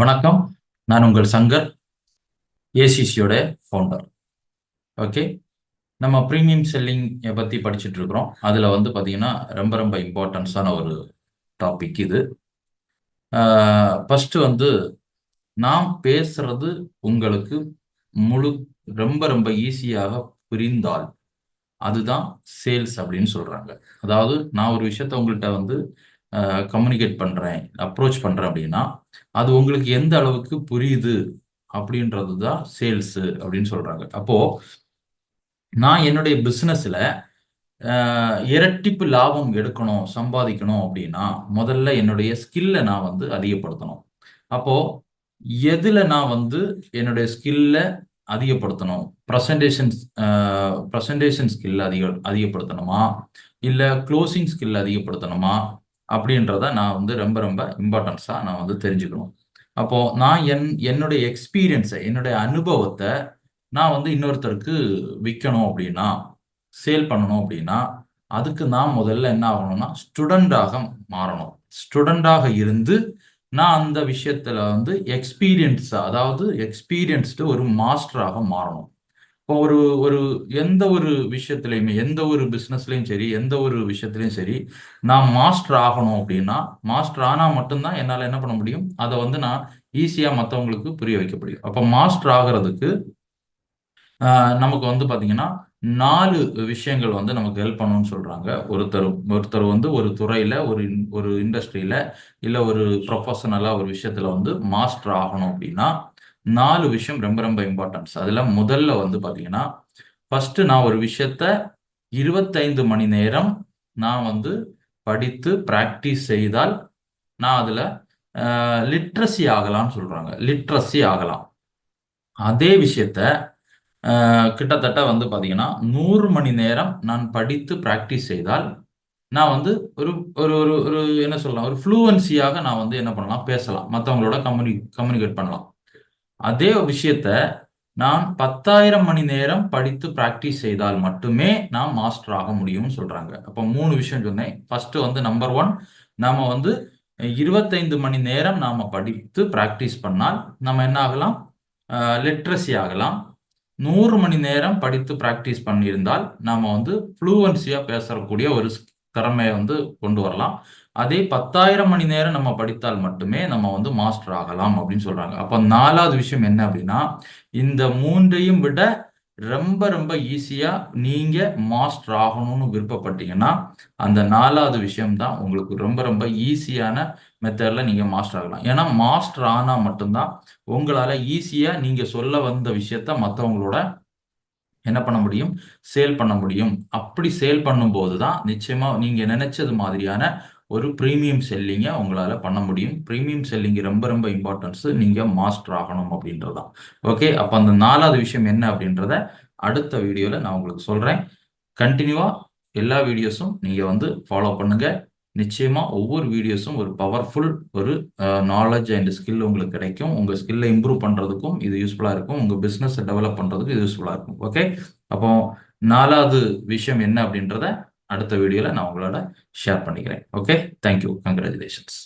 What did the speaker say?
வணக்கம். நான் உங்கள் சங்கர், ஏசிசியோட ஃபவுண்டர். ஓகே, நம்ம ப்ரீமியம் செல்லிங் பற்றி படிச்சுட்டு இருக்கிறோம். அதில் பார்த்தீங்கன்னா ரொம்ப ரொம்ப இம்பார்ட்டன்ஸான ஒரு டாபிக் இது. ஃபஸ்ட்டு நாம் பேசுறது உங்களுக்கு முழு ரொம்ப ரொம்ப ஈஸியாக புரிந்தால் அதுதான் சேல்ஸ் அப்படின்னு சொல்கிறாங்க. அதாவது நான் ஒரு விஷயத்த உங்கள்கிட்ட கம்யூனிகேட் பண்ணுறேன், அப்ரோச் பண்ணுறேன் அப்படின்னா அது உங்களுக்கு எந்த அளவுக்கு புரியுது அப்படின்றது தான் சேல்ஸு அப்படின்னு சொல்கிறாங்க. அப்போது நான் என்னுடைய பிஸ்னஸில் இரட்டிப்பு லாபம் எடுக்கணும், சம்பாதிக்கணும் அப்படின்னா முதல்ல என்னுடைய ஸ்கில்லை நான் அதிகப்படுத்தணும். அப்போது எதில் நான் என்னுடைய ஸ்கில்லை அதிகப்படுத்தணும்? ப்ரெசன்டேஷன் ஸ்கில் அதிகப்படுத்தணுமா, இல்லை க்ளோசிங் ஸ்கில் அதிகப்படுத்தணுமா அப்படின்றத நான் ரொம்ப ரொம்ப இம்பார்ட்டன்ஸாக நான் தெரிஞ்சுக்கணும். அப்போது நான் என்னுடைய எக்ஸ்பீரியன்ஸை, என்னுடைய அனுபவத்தை நான் இன்னொருத்தருக்கு விற்கணும் அப்படின்னா, சேல் பண்ணணும் அப்படின்னா அதுக்கு நான் முதல்ல என்ன ஆகணும்னா ஸ்டூடெண்டாக மாறணும். ஸ்டூடெண்டாக இருந்து நான் அந்த விஷயத்துல அதாவது எக்ஸ்பீரியன்ஸ்டு ஒரு மாஸ்டராக மாறணும். இப்போ ஒரு ஒரு எந்த ஒரு விஷயத்துலையுமே, எந்த ஒரு பிஸ்னஸ்லையும் சரி, எந்த ஒரு விஷயத்துலையும் சரி, நான் மாஸ்டர் ஆகணும் அப்படின்னா, மாஸ்டர் ஆனால் மட்டும்தான் என்னால் என்ன பண்ண முடியும், அதை நான் ஈஸியாக மற்றவங்களுக்கு புரிய வைக்க முடியும். அப்போ மாஸ்டர் ஆகிறதுக்கு நமக்கு பார்த்தீங்கன்னா 4 விஷயங்கள் நமக்கு ஹெல்ப் பண்ணணும்னு சொல்றாங்க. ஒருத்தர் ஒருத்தர் ஒரு துறையில, ஒரு இண்டஸ்ட்ரியில, இல்ல ஒரு ப்ரொஃபஷனலா ஒரு விஷயத்துல மாஸ்டர் ஆகணும் அப்படின்னா 4 விஷயம் ரொம்ப ரொம்ப இம்பார்ட்டன்ஸ். அதுல முதல்ல பார்த்தீங்கன்னா, ஃபர்ஸ்ட் நான் ஒரு விஷயத்த 25 மணி நேரம் நான் படித்து பிராக்டிஸ் செய்தால் நான் அதுல லிட்ரஸி ஆகலாம்னு சொல்றாங்க. லிட்ரஸி ஆகலாம். அதே விஷயத்த கிட்டத்தட்ட பார்த்தீங்கன்னா 100 மணி நேரம் நான் படித்து பிராக்டிஸ் செய்தால் நான் ஒரு ஒரு ஒரு ஒரு என்ன சொல்லலாம், ஒரு ஃப்ளூவன்சியாக நான் என்ன பண்ணலாம், பேசலாம், மற்றவங்களோட கம்யூனிகேட் பண்ணலாம். அதே விஷயத்த நான் 10,000 மணி நேரம் படித்து பிராக்டிஸ் செய்தால் மட்டுமே நான் மாஸ்டர் ஆக முடியும்னு சொல்றாங்க. அப்போ 3 விஷயம் சொன்னேன். ஃபர்ஸ்ட் நம்பர் 1, நாம 25 மணி நேரம் நாம படித்து பிராக்டிஸ் பண்ணால் நம்ம என்ன ஆகலாம், லிட்ரஸி ஆகலாம். 100 மணி நேரம் படித்து பிராக்டிஸ் பண்ணியிருந்தால் நாம ஃப்ளூவன்சியா பேசக்கூடிய ஒரு திறமையை கொண்டு வரலாம். அதே 10,000 மணி நேரம் நம்ம படித்தால் மட்டுமே நம்ம மாஸ்டர் ஆகலாம் அப்படின்னு சொல்றாங்க. அப்ப 4வது விஷயம் என்ன அப்படின்னா, இந்த 3ஐயும் விட ரொம்ப ரொம்ப ஈஸியா நீங்க மாஸ்டர் ஆகணும்னு விருப்பப்பட்டீங்கன்னா அந்த 4வது விஷயம் தான் உங்களுக்கு ரொம்ப ரொம்ப ஈஸியான மெத்தட்ல நீங்க மாஸ்டர் ஆகலாம். ஏன்னா மாஸ்டர் ஆனா மட்டும்தான் உங்களால ஈஸியா நீங்க சொல்ல வந்த விஷயத்த மற்றவங்களோட என்ன பண்ண முடியும், சேல் பண்ண முடியும். அப்படி சேல் பண்ணும்போது தான் நிச்சயமா நீங்க நினைச்சது மாதிரியான ஒரு பிரீமியம் செல்லிங்க உங்களால பண்ண முடியும். பிரீமியம் செல்லிங் ரொம்ப ரொம்ப இம்பார்ட்டன்ஸ். நீங்க மாஸ்டர் ஆகணும் அப்படின்றதான். ஓகே, அப்ப அந்த 4வது விஷயம் என்ன அப்படின்றத அடுத்த வீடியோல நான் உங்களுக்கு சொல்றேன். கண்டினியூவா எல்லா வீடியோஸும் நீங்க ஃபாலோ பண்ணுங்க. நிச்சயமா ஒவ்வொரு வீடியோஸும் ஒரு பவர்ஃபுல் ஒரு நாலேஜ் அண்ட் ஸ்கில் உங்களுக்கு கிடைக்கும். உங்க ஸ்கில்லை இம்ப்ரூவ் பண்றதுக்கும் இது யூஸ்ஃபுல்லா இருக்கும். உங்க பிசினஸ் டெவலப் பண்றதுக்கு இது யூஸ்ஃபுல்லா இருக்கும். ஓகே, அப்போ 4வது விஷயம் என்ன அப்படின்றத அடுத்த வீடியோல நான் உங்களோட ஷேர் பண்ணிக்கிறேன். Okay, thank you, congratulations.